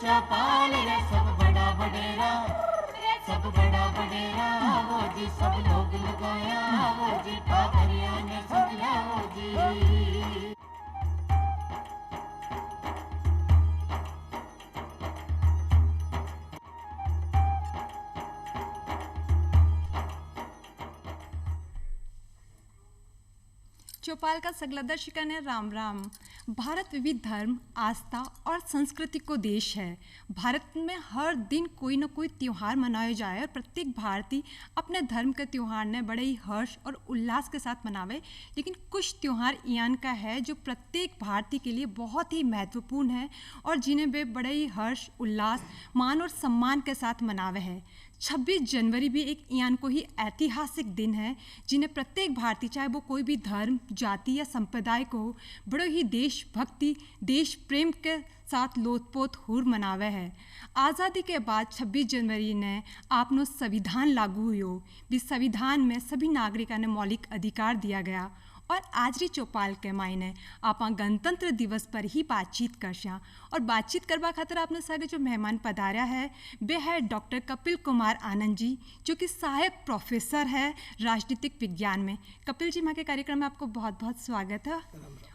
चौपाल रे सब बड़ा बडेरा, सब बड़ा बडेरा वो जी, सब लोग लगाया वो जी, ठाकरिया ने समझा वो जी। चौपाल का सगला दर्शकन है राम राम। भारत विविध धर्म, आस्था और संस्कृति को देश है। भारत में हर दिन कोई न कोई त्यौहार मनाया जाए और प्रत्येक भारतीय अपने धर्म के त्यौहार ने बड़े ही हर्ष और उल्लास के साथ मनावे। लेकिन कुछ त्यौहार यान का है जो प्रत्येक भारतीय के लिए बहुत ही महत्वपूर्ण है और जिन्हें वे बड़े ही हर्ष, उल्लास, मान और सम्मान के साथ मनावे है। 26 जनवरी भी एक यान को ही ऐतिहासिक दिन है जिन्हें प्रत्येक भारतीय, चाहे वो कोई भी धर्म, जाति या संप्रदाय को हो, बड़े ही देशभक्ति, देश प्रेम के साथ लोथपोथ हुर मनावे है। आज़ादी के बाद 26 जनवरी ने आपनो संविधान लागू हुई। भी संविधान में सभी नागरिकों ने मौलिक अधिकार दिया गया और आज री चौपाल के मायने आप गणतंत्र दिवस पर ही बातचीत करशा। और बातचीत करवा खातर आपने सारे जो मेहमान पधारा है वे है डॉक्टर कपिल कुमार आनंद जी, जो कि सहायक प्रोफेसर है राजनीतिक विज्ञान में। कपिल जी, माँ के कार्यक्रम में आपको बहुत बहुत स्वागत है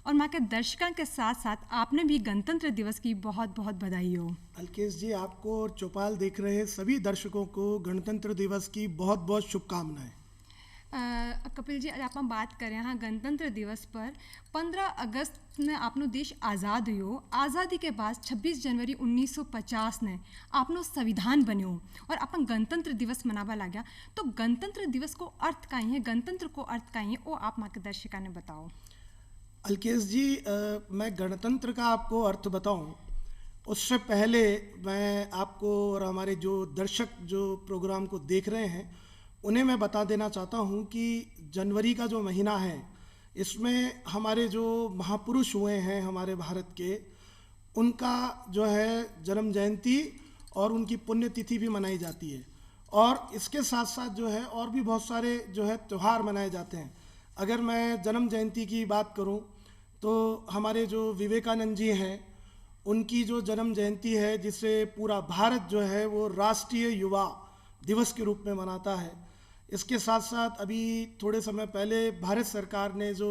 और माँ के दर्शकों के साथ साथ आपने भी गणतंत्र दिवस की बहुत बहुत बधाई हो। अलकेश जी, आपको और चौपाल देख रहे सभी दर्शकों को गणतंत्र दिवस की बहुत बहुत शुभकामनाएं। कपिल जी, आप हम बात करें हाँ गणतंत्र दिवस पर 15 अगस्त में आपनो देश आज़ाद हुई। आज़ादी के बाद 26 जनवरी 1950 ने आपनो संविधान बन्यो और अपन गणतंत्र दिवस मनावा लग गया। तो गणतंत्र दिवस को अर्थ का ही है, गणतंत्र को अर्थ का ही है, वो आप मार्गदर्शिका ने बताओ। अलकेश जी, मैं गणतंत्र का आपको अर्थ बताऊं उससे पहले मैं आपको और हमारे जो दर्शक जो प्रोग्राम को देख रहे हैं उन्हें मैं बता देना चाहता हूं कि जनवरी का जो महीना है इसमें हमारे जो महापुरुष हुए हैं हमारे भारत के, उनका जो है जन्म जयंती और उनकी पुण्यतिथि भी मनाई जाती है। और इसके साथ साथ जो है और भी बहुत सारे जो है त्यौहार मनाए जाते हैं। अगर मैं जन्म जयंती की बात करूं तो हमारे जो विवेकानंद जी हैं उनकी जो जन्म जयंती है जिसे पूरा भारत जो है वो राष्ट्रीय युवा दिवस के रूप में मनाता है। इसके साथ साथ अभी थोड़े समय पहले भारत सरकार ने जो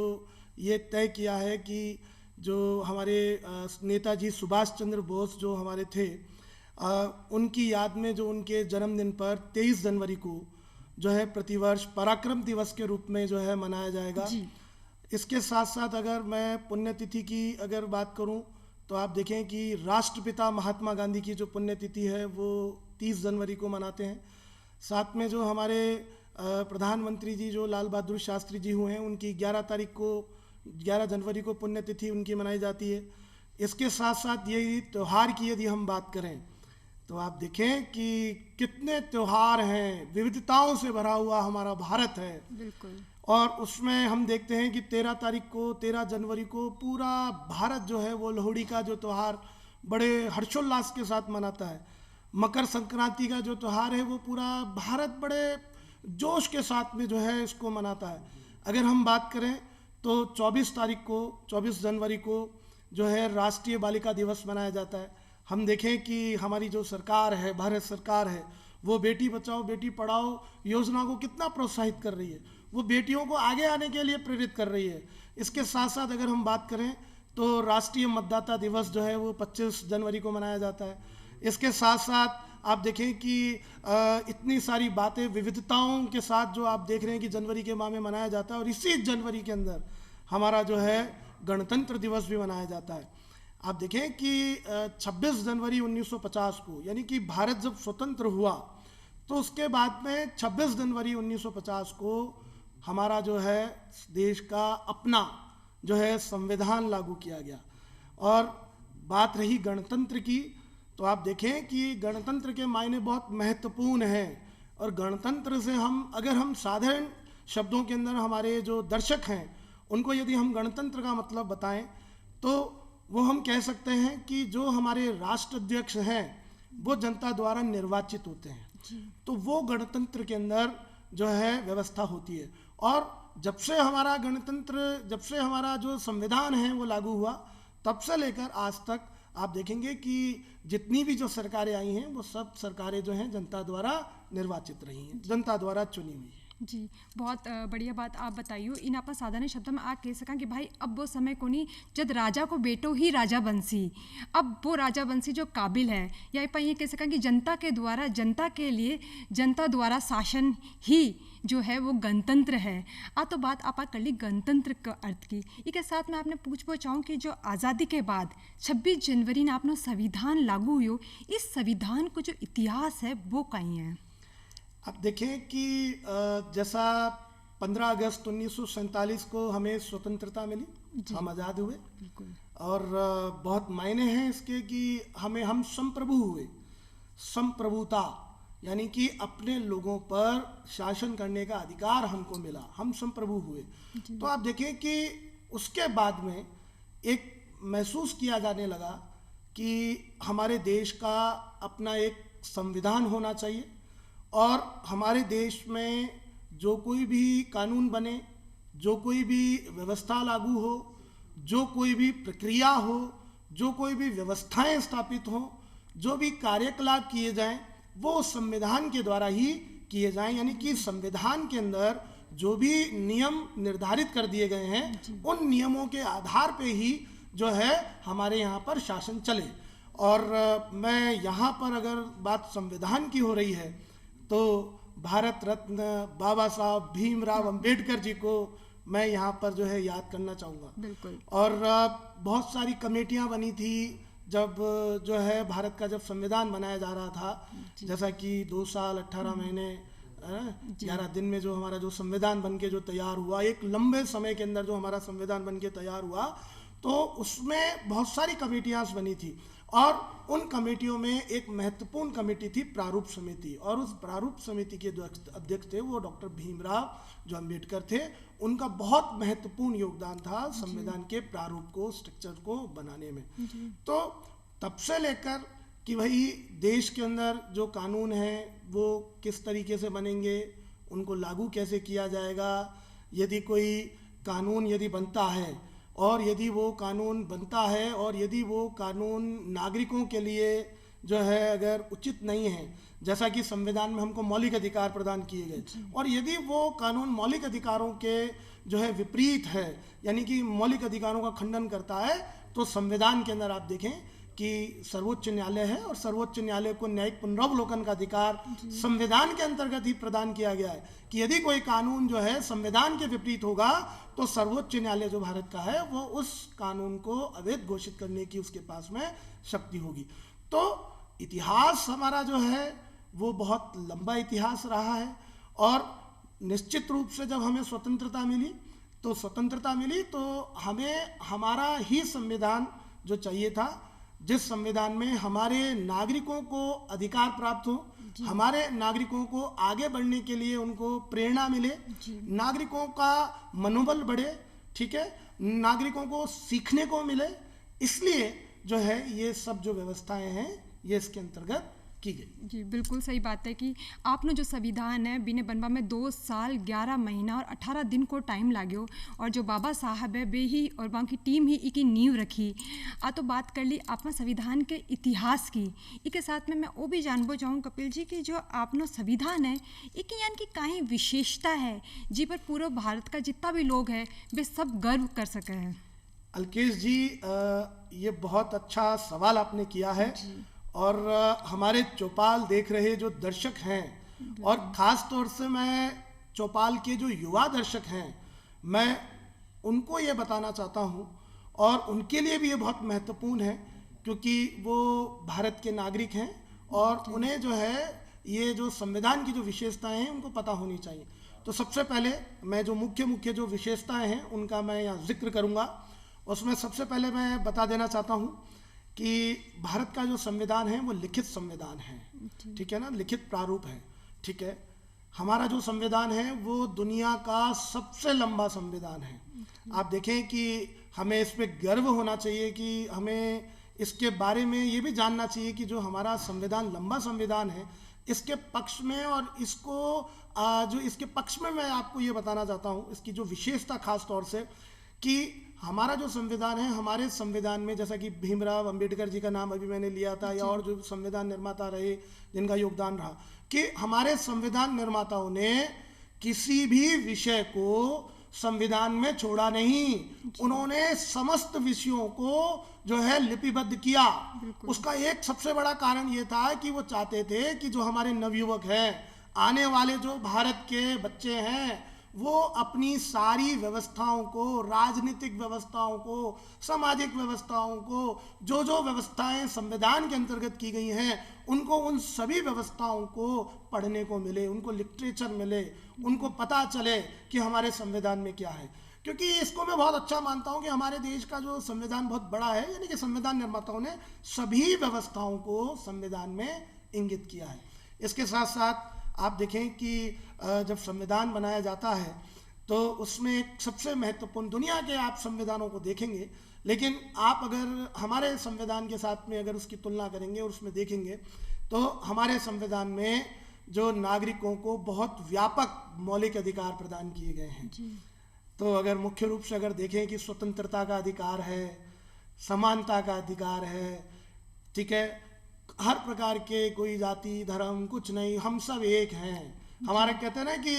ये तय किया है कि जो हमारे नेताजी सुभाष चंद्र बोस जो हमारे थे, उनकी याद में जो उनके जन्मदिन पर 23 जनवरी को जो है प्रतिवर्ष पराक्रम दिवस के रूप में जो है मनाया जाएगा। इसके साथ साथ अगर मैं पुण्यतिथि की अगर बात करूं तो आप देखें कि राष्ट्रपिता महात्मा गांधी की जो पुण्यतिथि है वो 30 जनवरी को मनाते हैं। साथ में जो हमारे प्रधानमंत्री जी जो लाल बहादुर शास्त्री जी हुए हैं उनकी 11 जनवरी को पुण्यतिथि उनकी मनाई जाती है। इसके साथ साथ ये त्यौहार की यदि हम बात करें तो आप देखें कि कितने त्यौहार हैं, विविधताओं से भरा हुआ हमारा भारत है। बिल्कुल। और उसमें हम देखते हैं कि 13 जनवरी को पूरा भारत जो है वो लोहड़ी का जो त्यौहार बड़े हर्षोल्लास के साथ मनाता है। मकर संक्रांति का जो त्यौहार है वो पूरा भारत बड़े जोश के साथ में जो है इसको मनाता है। अगर हम बात करें तो 24 जनवरी को जो है राष्ट्रीय बालिका दिवस मनाया जाता है। हम देखें कि हमारी जो सरकार है, भारत सरकार है, वो बेटी बचाओ बेटी पढ़ाओ योजना को कितना प्रोत्साहित कर रही है, वो बेटियों को आगे आने के लिए प्रेरित कर रही है। इसके साथ साथ अगर हम बात करें तो राष्ट्रीय मतदाता दिवस जो है वो 25 जनवरी को मनाया जाता है। इसके साथ साथ आप देखें कि इतनी सारी बातें विविधताओं के साथ जो आप देख रहे हैं कि जनवरी के माह में मनाया जाता है। और इसी जनवरी के अंदर हमारा जो है गणतंत्र दिवस भी मनाया जाता है। आप देखें कि 26 जनवरी 1950 को, यानी कि भारत जब स्वतंत्र हुआ तो उसके बाद में 26 जनवरी 1950 को हमारा जो है देश का अपना जो है संविधान लागू किया गया। और बात रही गणतंत्र की तो आप देखें कि गणतंत्र के मायने बहुत महत्वपूर्ण हैं। और गणतंत्र से अगर हम साधारण शब्दों के अंदर हमारे जो दर्शक हैं उनको यदि हम गणतंत्र का मतलब बताएं तो वो हम कह सकते हैं कि जो हमारे राष्ट्राध्यक्ष हैं वो जनता द्वारा निर्वाचित होते हैं। तो वो गणतंत्र के अंदर जो है व्यवस्था होती है। और जब से हमारा जो संविधान है वो लागू हुआ तब से लेकर आज तक आप देखेंगे कि जितनी भी जो सरकारें आई हैं वो सब सरकारें जो हैं जनता द्वारा निर्वाचित रही हैं, जनता द्वारा चुनी हुई हैं। जी, बहुत बढ़िया बात आप बताइयो। इन आप साधारण शब्दों में आ कह सका कि भाई अब वो समय को नहीं जब राजा को बेटो ही राजा बंसी, अब वो राजा बंसी जो काबिल है, या पर ये कह सका कि जनता के द्वारा, जनता के लिए, जनता द्वारा शासन ही जो है वो गणतंत्र है। तो बात आप कर ली गणतंत्र का अर्थ की। इसके साथ मैं आपने पूछना चाहूँ कि जो आज़ादी के बाद 26 जनवरी ने अपना संविधान लागू हुई, इस संविधान को जो इतिहास है वो कहीं है। अब देखें कि जैसा 15 अगस्त 1947 को हमें स्वतंत्रता मिली, हम आज़ाद हुए, और बहुत मायने हैं इसके कि हम संप्रभु हुए। संप्रभुता यानी कि अपने लोगों पर शासन करने का अधिकार हमको मिला, हम संप्रभु हुए। तो आप देखें कि उसके बाद में एक महसूस किया जाने लगा कि हमारे देश का अपना एक संविधान होना चाहिए, और हमारे देश में जो कोई भी कानून बने, जो कोई भी व्यवस्था लागू हो, जो कोई भी प्रक्रिया हो, जो कोई भी व्यवस्थाएं स्थापित हों, जो भी कार्यकलाप किए जाएं, वो संविधान के द्वारा ही किए जाएं। यानी कि संविधान के अंदर जो भी नियम निर्धारित कर दिए गए हैं, उन नियमों के आधार पे ही जो है हमारे यहाँ पर शासन चले। और मैं यहाँ पर अगर बात संविधान की हो रही है तो भारत रत्न बाबा साहब भीमराव अंबेडकर जी को मैं यहाँ पर जो है याद करना चाहूँगा। बिल्कुल। और बहुत सारी कमेटियाँ बनी थी जब जो है भारत का जब संविधान बनाया जा रहा था, जैसा कि 2 साल 18 महीने 11 दिन में जो हमारा जो संविधान बन के जो तैयार हुआ, एक लंबे समय के अंदर जो हमारा संविधान बन के तैयार हुआ, तो उसमें बहुत सारी कमेटियाँ बनी थी। और उन कमेटियों में एक महत्वपूर्ण कमेटी थी प्रारूप समिति, और उस प्रारूप समिति के अध्यक्ष थे वो डॉक्टर भीमराव जो अंबेडकर थे। उनका बहुत महत्वपूर्ण योगदान था संविधान के प्रारूप को, स्ट्रक्चर को बनाने में। तो तब से लेकर कि भाई देश के अंदर जो कानून है वो किस तरीके से बनेंगे, उनको लागू कैसे किया जाएगा, यदि कोई कानून यदि बनता है और यदि वो कानून बनता है और यदि वो कानून नागरिकों के लिए जो है अगर उचित नहीं है, जैसा कि संविधान में हमको मौलिक अधिकार प्रदान किए गए, और यदि वो कानून मौलिक अधिकारों के जो है विपरीत है, यानी कि मौलिक अधिकारों का खंडन करता है, तो संविधान के अंदर आप देखें कि सर्वोच्च न्यायालय है, और सर्वोच्च न्यायालय को न्यायिक पुनरावलोकन का अधिकार संविधान के अंतर्गत ही प्रदान किया गया है कि यदि कोई कानून जो है संविधान के विपरीत होगा तो सर्वोच्च न्यायालय जो भारत का है वो उस कानून को अवैध घोषित करने की उसके पास में शक्ति होगी। तो इतिहास हमारा जो है वो बहुत लंबा इतिहास रहा है, और निश्चित रूप से जब हमें स्वतंत्रता मिली तो हमें हमारा ही संविधान जो चाहिए था, जिस संविधान में हमारे नागरिकों को अधिकार प्राप्त हो, हमारे नागरिकों को आगे बढ़ने के लिए उनको प्रेरणा मिले, नागरिकों का मनोबल बढ़े, ठीक है, नागरिकों को सीखने को मिले, इसलिए जो है ये सब जो व्यवस्थाएं हैं ये इसके अंतर्गत की गई। जी बिल्कुल सही बात है कि आपने जो संविधान है बिने बनवा में 2 साल 11 महीना और 18 दिन को टाइम लाग्यो, और जो बाबा साहब है वे ही और वहाँ की टीम ही इकी नींव रखी। तो बात कर ली आपने संविधान के इतिहास की, इसके साथ में मैं वो भी जानबो चाहूँ कपिल जी कि जो आपनो संविधान है एक यानी कि काहीं विशेषता है जी पर पूरे भारत का जितना भी लोग है वे सब गर्व कर सके हैं। अलकेश जी ये बहुत अच्छा सवाल आपने किया है, और हमारे चौपाल देख रहे जो दर्शक हैं, और ख़ास तौर से मैं चौपाल के जो युवा दर्शक हैं, मैं उनको ये बताना चाहता हूँ, और उनके लिए भी ये बहुत महत्वपूर्ण है क्योंकि वो भारत के नागरिक हैं और उन्हें जो है ये जो संविधान की जो विशेषताएं हैं उनको पता होनी चाहिए। तो सबसे पहले मैं जो मुख्य जो विशेषताएं हैं उनका मैं यहाँ जिक्र करूँगा। उसमें सबसे पहले मैं बता देना चाहता हूँ कि भारत का जो संविधान है वो लिखित संविधान है, ठीक है ना, लिखित प्रारूप है, ठीक है। हमारा जो संविधान है वो दुनिया का सबसे लंबा संविधान है। आप देखें कि हमें इस पे गर्व होना चाहिए कि हमें इसके बारे में ये भी जानना चाहिए कि जो हमारा संविधान लंबा संविधान है इसके पक्ष में, और इसको जो इसके पक्ष में मैं आपको ये बताना चाहता हूँ इसकी जो विशेषता खास तौर से कि हमारा जो संविधान है, हमारे संविधान में जैसा कि भीमराव अंबेडकर जी का नाम अभी मैंने लिया था, या और जो संविधान निर्माता रहे जिनका योगदान रहा, कि हमारे संविधान निर्माताओं ने किसी भी विषय को संविधान में छोड़ा नहीं। उन्होंने समस्त विषयों को जो है लिपिबद्ध किया। उसका एक सबसे बड़ा कारण ये था कि वो चाहते थे कि जो हमारे नवयुवक हैं, आने वाले जो भारत के बच्चे हैं, वो अपनी सारी व्यवस्थाओं को, राजनीतिक व्यवस्थाओं को, सामाजिक व्यवस्थाओं को, जो जो व्यवस्थाएं संविधान के अंतर्गत की गई हैं, उनको उन सभी व्यवस्थाओं को पढ़ने को मिले, उनको लिटरेचर मिले, उनको पता चले कि हमारे संविधान में क्या है। क्योंकि इसको मैं बहुत अच्छा मानता हूं कि हमारे देश का जो संविधान बहुत बड़ा है, यानी कि संविधान निर्माताओं ने सभी व्यवस्थाओं को संविधान में इंगित किया है। इसके साथ साथ आप देखें कि जब संविधान बनाया जाता है तो उसमें एक सबसे महत्वपूर्ण, दुनिया के आप संविधानों को देखेंगे, लेकिन आप अगर हमारे संविधान के साथ में अगर उसकी तुलना करेंगे और उसमें देखेंगे तो हमारे संविधान में जो नागरिकों को बहुत व्यापक मौलिक अधिकार प्रदान किए गए हैं। तो अगर मुख्य रूप से अगर देखें कि स्वतंत्रता का अधिकार है, समानता का अधिकार है, ठीक है, हर प्रकार के कोई जाति धर्म कुछ नहीं, हम सब एक हैं। हमारे कहते हैं ना कि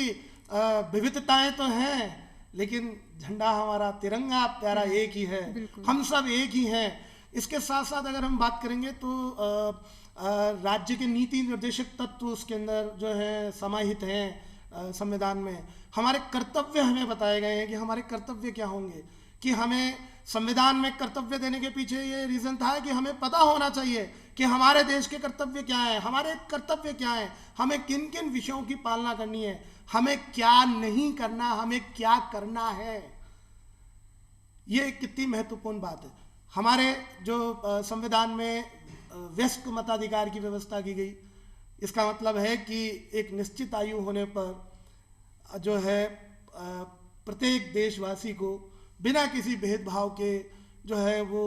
विविधताएं तो हैं, लेकिन झंडा हमारा तिरंगा प्यारा एक ही है, हम सब एक ही हैं। इसके साथ साथ अगर हम बात करेंगे तो राज्य के नीति निर्देशक तत्व उसके अंदर जो है समाहित हैं संविधान में। हमारे कर्तव्य हमें बताए गए हैं कि हमारे कर्तव्य क्या होंगे, कि हमें संविधान में कर्तव्य देने के पीछे ये रीज़न था कि हमें पता होना चाहिए कि हमारे देश के कर्तव्य क्या है, हमारे कर्तव्य क्या है, हमें किन किन विषयों की पालना करनी है, हमें क्या नहीं करना, हमें क्या करना है। ये कितनी महत्वपूर्ण बात है। हमारे जो संविधान में वयस्क मताधिकार की व्यवस्था की गई, इसका मतलब है कि एक निश्चित आयु होने पर जो है प्रत्येक देशवासी को बिना किसी भेदभाव के जो है वो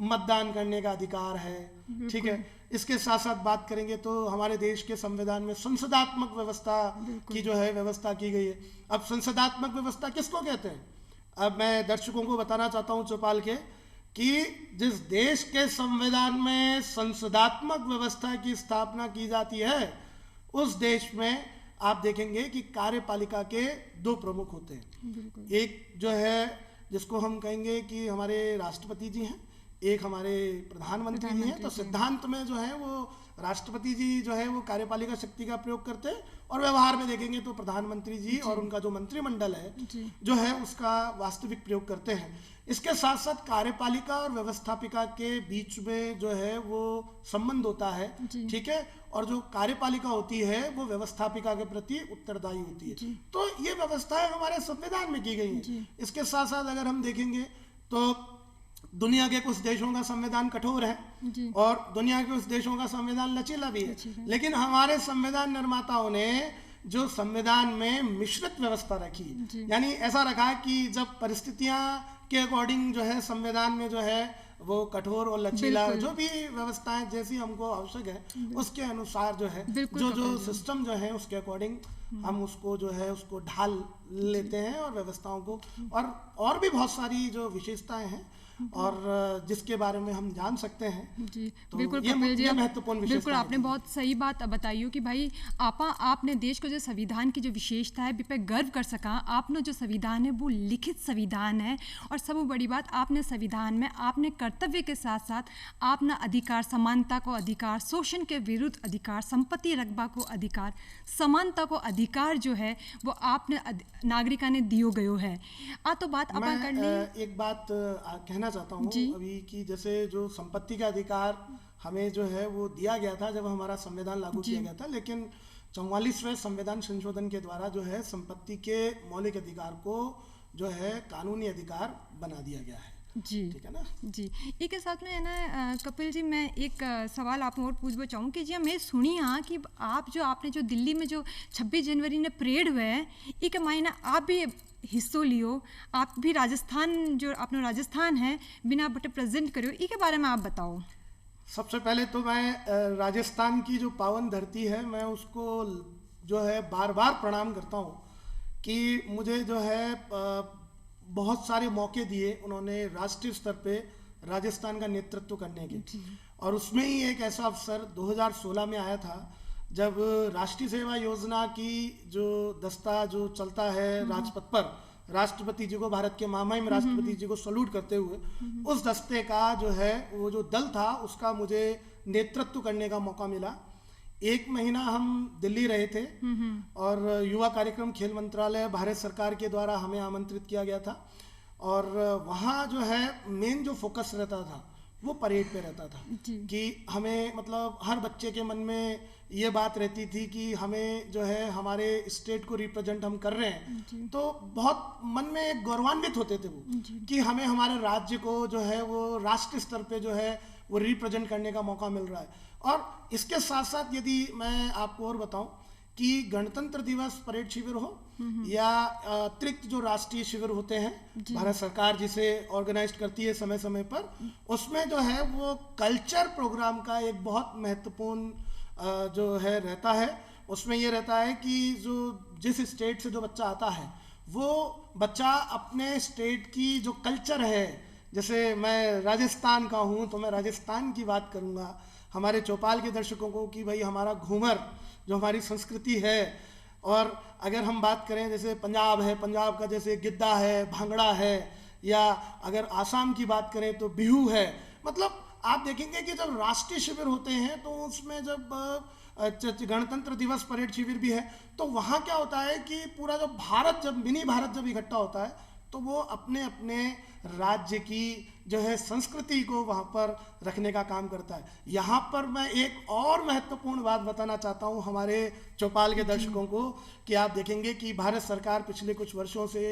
मतदान करने का अधिकार है। ठीक है, इसके साथ साथ बात करेंगे तो हमारे देश के संविधान में संसदात्मक व्यवस्था की जो है व्यवस्था की गई है। अब संसदात्मक व्यवस्था किसको कहते हैं, अब मैं दर्शकों को बताना चाहता हूं चौपाल के, कि जिस देश के संविधान में संसदात्मक व्यवस्था की स्थापना की जाती है, उस देश में आप देखेंगे कि कार्यपालिका के दो प्रमुख होते हैं। एक जो है जिसको हम कहेंगे कि हमारे राष्ट्रपति जी हैं, एक हमारे प्रधानमंत्री जी हैं। तो सिद्धांत में जो है वो राष्ट्रपति जी जो है वो कार्यपालिका शक्ति का प्रयोग करते हैं, और व्यवहार में देखेंगे तो प्रधानमंत्री जी और उनका जो मंत्रिमंडल है जो है उसका वास्तविक प्रयोग करते हैं। इसके साथ साथ कार्यपालिका और व्यवस्थापिका के बीच में जो है वो संबंध होता है, ठीक है, और जो कार्यपालिका होती है वो व्यवस्थापिका के प्रति उत्तरदायी होती है। तो ये व्यवस्थाएं हमारे संविधान में की गई हैं। इसके साथ साथ अगर हम देखेंगे तो दुनिया के कुछ देशों का संविधान कठोर है और दुनिया के कुछ देशों का संविधान लचीला भी है, लेकिन हमारे संविधान निर्माताओं ने जो संविधान में मिश्रित व्यवस्था रखी, यानी ऐसा रखा कि जब परिस्थितियां के अकॉर्डिंग जो है संविधान में जो है वो कठोर और लचीला, जो भी व्यवस्थाएं जैसी हमको आवश्यक है उसके अनुसार जो है जो सिस्टम जो है उसके अकॉर्डिंग हम उसको जो है उसको ढाल लेते हैं और व्यवस्थाओं को, और भी बहुत सारी जो विशेषताएं हैं और जिसके बारे में हम जान सकते हैं। जी तो बिल्कुल ये कपिल जी, महत्वपूर्ण बिल्कुल आपने बहुत सही बात बताई हो कि भाई आपने देश को जो संविधान की जो विशेषता है पे गर्व कर सका। आपने जो संविधान है वो लिखित संविधान है, और सब बड़ी बात आपने संविधान में आपने कर्तव्य के साथ साथ आपने अधिकार, समानता को अधिकार, शोषण के विरुद्ध अधिकार, संपत्ति रकबा को अधिकार, समानता को अधिकार जो है वो आपने नागरिका ने दियो गयो है। तो बात आप कर ली। एक बात कहना चाहता हूँ अभी कि जैसे जो संपत्ति का अधिकार हमें जो है वो दिया गया था जब हमारा संविधान लागू किया गया था, लेकिन 44वें संविधान संशोधन के द्वारा जो है संपत्ति के मौलिक अधिकार को जो है कानूनी अधिकार बना दिया गया है। जी ठीक है ना जी। एक साथ में है ना कपिल जी, मैं एक सवाल आप और पूछना चाहूँ कि जी मैं सुनी हाँ कि आपने जो दिल्ली में जो 26 जनवरी ने परेड हुए हैं, एक मायना आप भी हिस्सों लियो, आप भी राजस्थान जो अपना राजस्थान है बिना बटे प्रेजेंट करो, इसके बारे में आप बताओ। सबसे पहले तो मैं राजस्थान की जो पावन धरती है मैं उसको जो है बार बार प्रणाम करता हूँ कि मुझे जो है बहुत सारे मौके दिए उन्होंने राष्ट्रीय स्तर पे राजस्थान का नेतृत्व करने के। और उसमें ही एक ऐसा अवसर 2016 में आया था जब राष्ट्रीय सेवा योजना की जो दस्ता जो चलता है राजपथ पर, राष्ट्रपति जी को, भारत के महामहिम राष्ट्रपति जी को सल्यूट करते हुए, उस दस्ते का जो है वो जो दल था उसका मुझे नेतृत्व करने का मौका मिला। 1 महीना हम दिल्ली रहे थे और युवा कार्यक्रम खेल मंत्रालय भारत सरकार के द्वारा हमें आमंत्रित किया गया था। और वहाँ जो है मेन जो फोकस रहता था वो परेड पे रहता था कि हमें मतलब हर बच्चे के मन में ये बात रहती थी कि हमें जो है हमारे स्टेट को रिप्रेजेंट हम कर रहे हैं, तो बहुत मन में गौरवान्वित होते थे वो कि हमें हमारे राज्य को जो है वो राष्ट्रीय स्तर पे जो है वो रिप्रेजेंट करने का मौका मिल रहा है। और इसके साथ साथ यदि मैं आपको और बताऊं कि गणतंत्र दिवस परेड शिविर हो या अतिरिक्त जो राष्ट्रीय शिविर होते हैं भारत सरकार जिसे ऑर्गेनाइज करती है समय समय पर, उसमें जो है वो कल्चर प्रोग्राम का एक बहुत महत्वपूर्ण जो है रहता है। उसमें ये रहता है कि जो जिस स्टेट से जो बच्चा आता है वो बच्चा अपने स्टेट की जो कल्चर है, जैसे मैं राजस्थान का हूँ तो मैं राजस्थान की बात करूँगा हमारे चौपाल के दर्शकों को कि भाई हमारा घूमर जो हमारी संस्कृति है। और अगर हम बात करें जैसे पंजाब है, पंजाब का जैसे गिद्दा है, भांगड़ा है, या अगर आसाम की बात करें तो बिहू है। मतलब आप देखेंगे कि जब राष्ट्रीय शिविर होते हैं तो उसमें जब गणतंत्र दिवस परेड शिविर भी है तो वहाँ क्या होता है कि पूरा जो भारत, जब मिनी भारत जब इकट्ठा होता है तो वो अपने अपने राज्य की जो है संस्कृति को वहाँ पर रखने का काम करता है। यहाँ पर मैं एक और महत्वपूर्ण बात बताना चाहता हूँ हमारे चौपाल के दर्शकों को कि आप देखेंगे कि भारत सरकार पिछले कुछ वर्षों से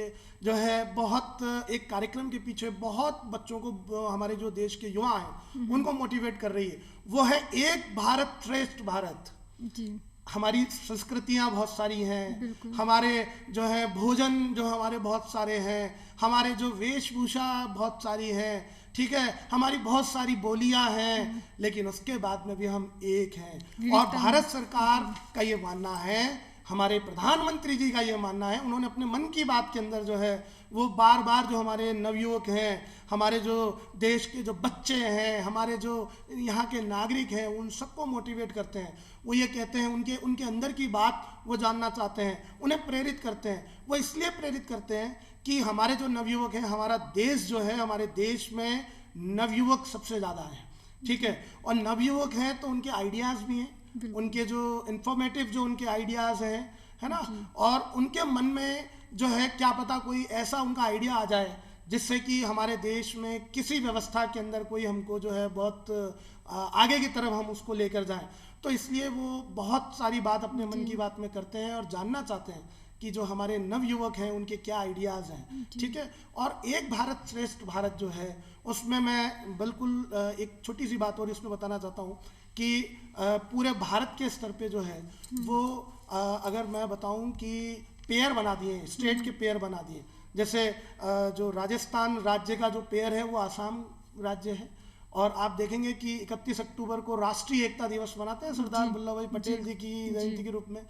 जो है बहुत एक कार्यक्रम के पीछे बहुत बच्चों को, हमारे जो देश के युवा हैं उनको मोटिवेट कर रही है। वो है एक भारत श्रेष्ठ भारत। हमारी संस्कृतियाँ बहुत सारी हैं, हमारे जो है भोजन जो हमारे बहुत सारे हैं, हमारे जो वेशभूषा बहुत सारी हैं, ठीक है, हमारी बहुत सारी बोलियां हैं, लेकिन उसके बाद में भी हम एक हैं। और भारत सरकार का ये मानना है, हमारे प्रधानमंत्री जी का ये मानना है, उन्होंने अपने मन की बात के अंदर जो है वो बार बार जो हमारे नवयुवक हैं, हमारे जो देश के जो बच्चे हैं, हमारे जो यहाँ के नागरिक हैं, उन सबको मोटिवेट करते हैं। वो ये कहते हैं, उनके अंदर की बात वो जानना चाहते हैं, उन्हें प्रेरित करते हैं। वो इसलिए प्रेरित करते हैं कि हमारे जो नवयुवक हैं, हमारा देश जो है, हमारे देश में नवयुवक सबसे ज़्यादा है, ठीक है। और नवयुवक हैं तो उनके आइडियाज़ भी हैं, उनके जो इंफॉर्मेटिव जो उनके आइडियाज़ हैं, है ना, और उनके मन में जो है क्या पता कोई ऐसा उनका आइडिया आ जाए जिससे कि हमारे देश में किसी व्यवस्था के अंदर कोई हमको जो है बहुत आगे की तरफ हम उसको लेकर जाएं। तो इसलिए वो बहुत सारी बात अपने मन की बात में करते हैं और जानना चाहते हैं कि जो हमारे नवयुवक हैं उनके क्या आइडियाज़ हैं, ठीक है। और एक भारत श्रेष्ठ भारत जो है उसमें मैं बिल्कुल एक छोटी सी बात और इसमें बताना चाहता हूँ कि पूरे भारत के स्तर पे जो है वो अगर मैं बताऊँ कि पेयर बना दिए, स्टेट के पेयर बना दिए। जैसे जो राजस्थान राज्य का जो पेयर है वो आसाम राज्य है, और आप देखेंगे कि 31 अक्टूबर को राष्ट्रीय एकता दिवस मनाते हैं सरदार वल्लभ भाई पटेल जी की जयंती के रूप में।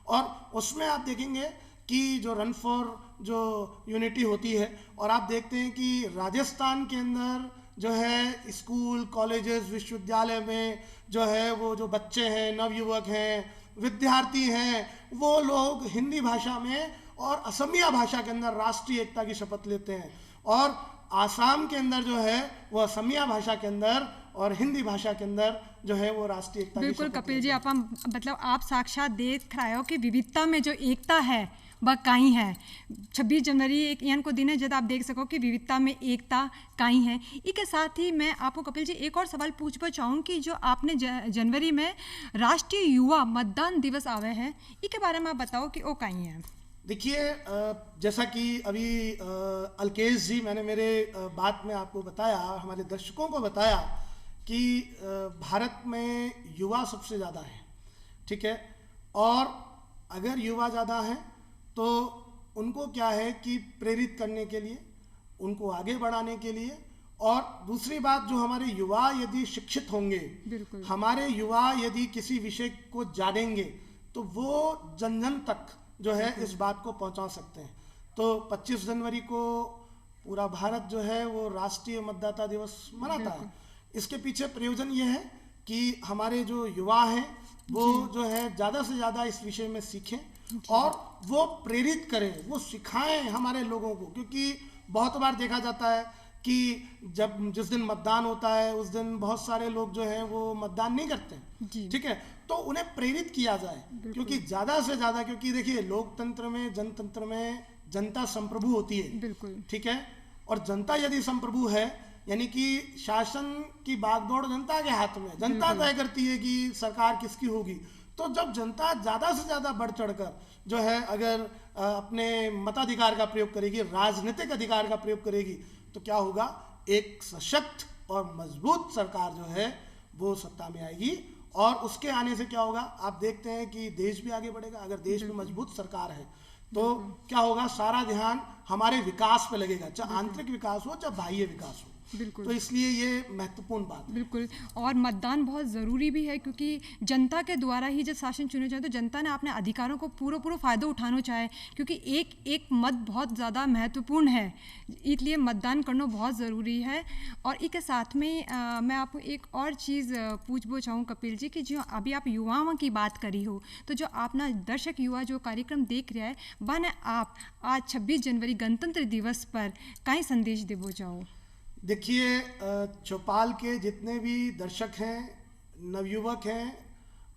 और उसमें आप देखेंगे कि जो रन फॉर जो यूनिटी होती है, और आप देखते हैं कि राजस्थान के अंदर जो है स्कूल कॉलेजेस विश्वविद्यालय में जो है वो जो बच्चे हैं, नवयुवक हैं, विद्यार्थी हैं, वो लोग हिंदी भाषा में और असमिया भाषा के अंदर राष्ट्रीय एकता की शपथ लेते हैं। और आसाम के अंदर जो है वो असमिया भाषा के अंदर और हिंदी भाषा के अंदर जो है वो राष्ट्रीय एकता। बिल्कुल कपिल जी, आप मतलब आप साक्षात देख रहे हो कि विविधता में जो एकता है वह काई है। 26 जनवरी एक यन को दिन है जब आप देख सको कि विविधता में एकता काई है। इसके साथ ही मैं आपको कपिल जी एक और सवाल पूछना चाहूँ कि जो आपने जनवरी में राष्ट्रीय युवा मतदान दिवस आवे है, इसके बारे में आप बताओ कि वो काई है। देखिए, जैसा कि अभी अलकेश जी मैंने मेरे बात में आपको बताया, हमारे दर्शकों को बताया कि भारत में युवा सबसे ज़्यादा है, ठीक है। और अगर युवा ज़्यादा हैं तो उनको क्या है कि प्रेरित करने के लिए, उनको आगे बढ़ाने के लिए, और दूसरी बात जो हमारे युवा यदि शिक्षित होंगे, हमारे युवा यदि किसी विषय को जानेंगे तो वो जन जन तक जो है इस बात को पहुंचा सकते हैं। तो 25 जनवरी को पूरा भारत जो है वो राष्ट्रीय मतदाता दिवस मनाता है। इसके पीछे प्रयोजन ये है कि हमारे जो युवा हैं वो जो है ज़्यादा से ज़्यादा इस विषय में सीखें और वो प्रेरित करें, वो सिखाएं हमारे लोगों को, क्योंकि बहुत बार देखा जाता है कि जिस दिन मतदान होता है उस दिन बहुत सारे लोग जो हैं वो मतदान नहीं करते हैं, ठीक है। तो उन्हें प्रेरित किया जाए, क्योंकि ज़्यादा से ज़्यादा, क्योंकि देखिए लोकतंत्र में, जनतंत्र में जनता संप्रभु होती है, बिल्कुल, ठीक है। और जनता यदि संप्रभु है यानी कि शासन की बागडोर जनता के हाथ में, जनता तय करती है कि सरकार किसकी होगी। तो जब जनता ज़्यादा से ज़्यादा बढ़ चढ़कर जो है अगर अपने मताधिकार का प्रयोग करेगी, राजनीतिक अधिकार का प्रयोग करेगी, तो क्या होगा, एक सशक्त और मजबूत सरकार जो है वो सत्ता में आएगी। और उसके आने से क्या होगा, आप देखते हैं कि देश भी आगे बढ़ेगा। अगर देश में मजबूत सरकार है तो क्या होगा, सारा ध्यान हमारे विकास पे लगेगा, चाहे आंतरिक विकास हो चाहे बाह्य विकास हो। बिल्कुल, तो इसलिए ये महत्वपूर्ण बात है। बिल्कुल। और मतदान बहुत ज़रूरी भी है, क्योंकि जनता के द्वारा ही जब शासन चुने जाए तो जनता ने अपने अधिकारों को पूरा फ़ायदा उठाना चाहे, क्योंकि एक एक मत बहुत ज़्यादा महत्वपूर्ण है, इसलिए मतदान करना बहुत ज़रूरी है। और इसके साथ में मैं आपको एक और चीज़ पूछना चाहूँ कपिल जी, कि जो अभी आप युवाओं की बात करी हो, तो जो अपना दर्शक युवा जो कार्यक्रम देख रहा है, वह आप आज 26 जनवरी गणतंत्र दिवस पर कई संदेश देवो जाओ। देखिए, चौपाल के जितने भी दर्शक हैं, नवयुवक हैं,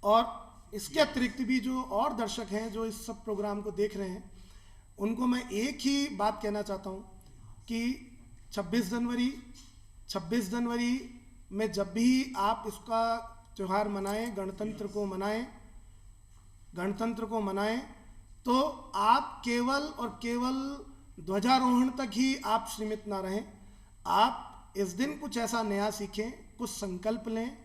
और इसके अतिरिक्त भी जो और दर्शक हैं जो इस सब प्रोग्राम को देख रहे हैं, उनको मैं एक ही बात कहना चाहता हूँ कि 26 जनवरी में जब भी आप इसका त्यौहार मनाएं, गणतंत्र को मनाएं, तो आप केवल और केवल ध्वजारोहण तक ही आप सीमित ना रहें। आप इस दिन कुछ ऐसा नया सीखें, कुछ संकल्प लें।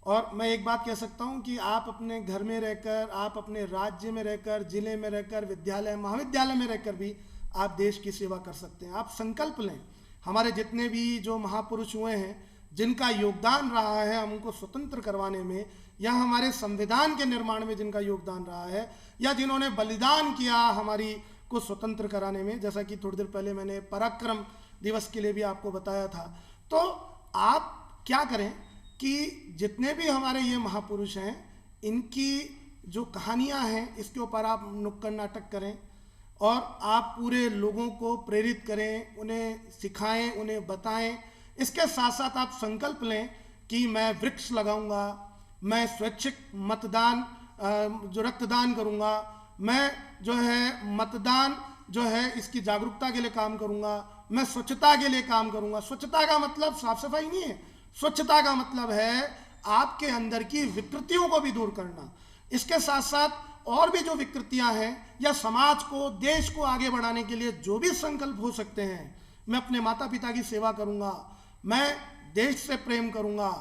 और मैं एक बात कह सकता हूं कि आप अपने घर में रहकर, आप अपने राज्य में रहकर, जिले में रहकर, विद्यालय महाविद्यालय में रहकर भी आप देश की सेवा कर सकते हैं। आप संकल्प लें। हमारे जितने भी जो महापुरुष हुए हैं, जिनका योगदान रहा है हमको स्वतंत्र करवाने में, या हमारे संविधान के निर्माण में जिनका योगदान रहा है, या जिन्होंने बलिदान किया हमारी को स्वतंत्र कराने में, जैसा कि थोड़ी देर पहले मैंने पराक्रम दिवस के लिए भी आपको बताया था। तो आप क्या करें कि जितने भी हमारे ये महापुरुष हैं, इनकी जो कहानियां हैं, इसके ऊपर आप नुक्कड़ नाटक करें और आप पूरे लोगों को प्रेरित करें, उन्हें सिखाएं, उन्हें बताएं। इसके साथ साथ आप संकल्प लें कि मैं वृक्ष लगाऊंगा, मैं स्वैच्छिक मतदान जो रक्तदान करूंगा, मैं जो है मतदान जो है इसकी जागरूकता के लिए काम करूंगा, मैं स्वच्छता के लिए काम करूंगा। स्वच्छता का मतलब साफ सफाई नहीं है, स्वच्छता का मतलब है आपके अंदर की विकृतियों को भी दूर करना। इसके साथ साथ और भी जो विकृतियां हैं, या समाज को, देश को आगे बढ़ाने के लिए जो भी संकल्प हो सकते हैं, मैं अपने माता पिता की सेवा करूंगा, मैं देश से प्रेम करूंगा,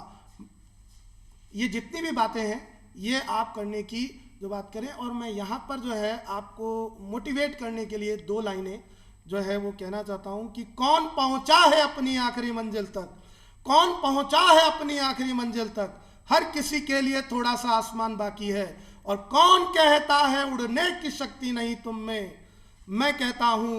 ये जितनी भी बातें हैं ये आप करने की जो बात करें। और मैं यहाँ पर जो है आपको मोटिवेट करने के लिए 2 लाइनें जो है वो कहना चाहता हूँ कि कौन पहुँचा है अपनी आखिरी मंजिल तक, कौन पहुँचा है अपनी आखिरी मंजिल तक, हर किसी के लिए थोड़ा सा आसमान बाकी है। और कौन कहता है उड़ने की शक्ति नहीं तुम में, मैं कहता हूँ,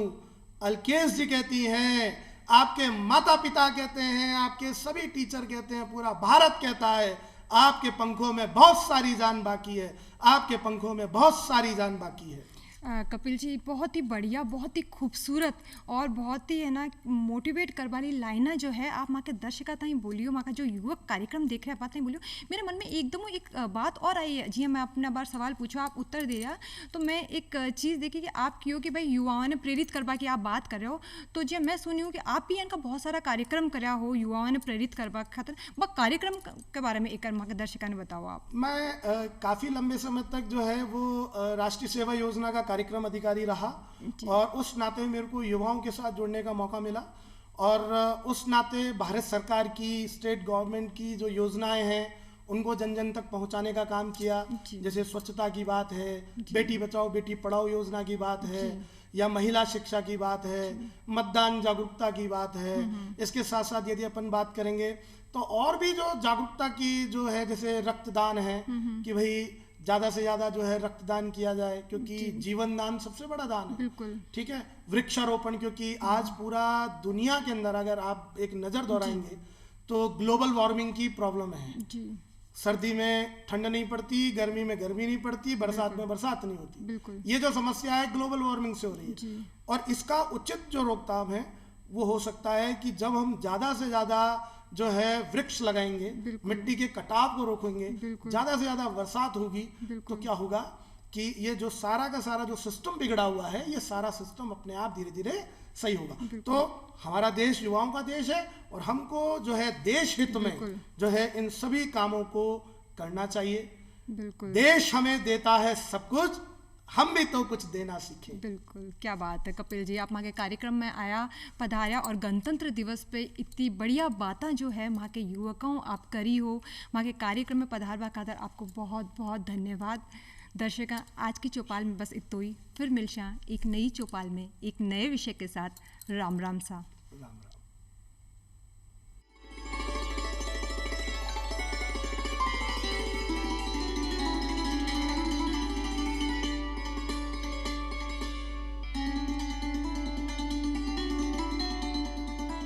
अलकेश जी कहती हैं, आपके माता पिता कहते हैं, आपके सभी टीचर कहते हैं, पूरा भारत कहता है, आपके पंखों में बहुत सारी जान बाकी है, आपके पंखों में बहुत सारी जान बाकी है। कपिल जी, बहुत ही बढ़िया, बहुत ही खूबसूरत और बहुत ही है ना मोटिवेट कर वाली लाइना जो है आप माँ के दर्शका ताई बोलियो, माँ का जो युवक कार्यक्रम देख रहे हैं बात नहीं बोलियो। मेरे मन में एकदम एक बात और आई है, जी मैं अपना बार सवाल पूछो, आप उत्तर दे रहा, तो मैं एक चीज़ देखी कि आप क्यों कि भाई युवाओं ने प्रेरित करवा के आप बात कर रहे हो, तो जी मैं सुनी हूँ कि आप भी इनका बहुत सारा कार्यक्रम कराया हो युवाओं ने प्रेरित करवा खातर, वह कार्यक्रम के बारे में एक माँ के दर्शका ने बताओ आप। मैं काफ़ी लंबे समय तक जो है वो राष्ट्रीय सेवा योजना का कार्यक्रम अधिकारी रहा, और उस नाते मेरे को युवाओं के साथ जुड़ने का मौका मिला, और उस नाते भारत सरकार की, स्टेट गवर्नमेंट की जो योजनाएं हैं उनको जन जन तक पहुंचाने का काम किया। जैसे स्वच्छता की बात है, बेटी बचाओ बेटी पढ़ाओ योजना की बात है, या महिला शिक्षा की बात है, मतदान जागरूकता की बात है। इसके साथ साथ यदि अपन बात करेंगे तो और भी जो जागरूकता की जो है, जैसे रक्तदान है कि भाई ज़्यादा से ज़्यादा जो है रक्तदान किया जाए, क्योंकि जीवन दान सबसे बड़ा दान है। बिल्कुल। ठीक है, वृक्षारोपण, क्योंकि आज पूरा दुनिया के अंदर अगर आप एक नज़र दौड़ाएंगे तो ग्लोबल वार्मिंग की प्रॉब्लम है। जी सर्दी में ठंड नहीं पड़ती, गर्मी में गर्मी नहीं पड़ती, बरसात में बरसात नहीं होती। बिल्कुल। ये जो समस्या है ग्लोबल वार्मिंग से हो रही है। जी। और इसका उचित जो रोकथाम है वो हो सकता है कि जब हम ज़्यादा से ज़्यादा जो है वृक्ष लगाएंगे, मिट्टी के कटाव को रोकेंगे, ज़्यादा से ज़्यादा बरसात होगी, तो क्या होगा कि ये जो सारा का सारा जो सिस्टम बिगड़ा हुआ है, ये सारा सिस्टम अपने आप धीरे धीरे सही होगा। तो हमारा देश युवाओं का देश है और हमको जो है देश हित में जो है इन सभी कामों को करना चाहिए। बिल्कुल। देश हमें देता है सब कुछ, हम भी तो कुछ देना सीखें। बिल्कुल, क्या बात है कपिल जी, आप वहाँ के कार्यक्रम में पधारा और गणतंत्र दिवस पे इतनी बढ़िया बातें जो है वहाँ के युवकों आप करी हो, वहाँ के कार्यक्रम में पधारवा खातर आपको बहुत बहुत धन्यवाद। दर्शक, आज की चौपाल में बस इतना ही, फिर मिलशा एक नई चौपाल में एक नए विषय के साथ। राम राम सा। राम राम।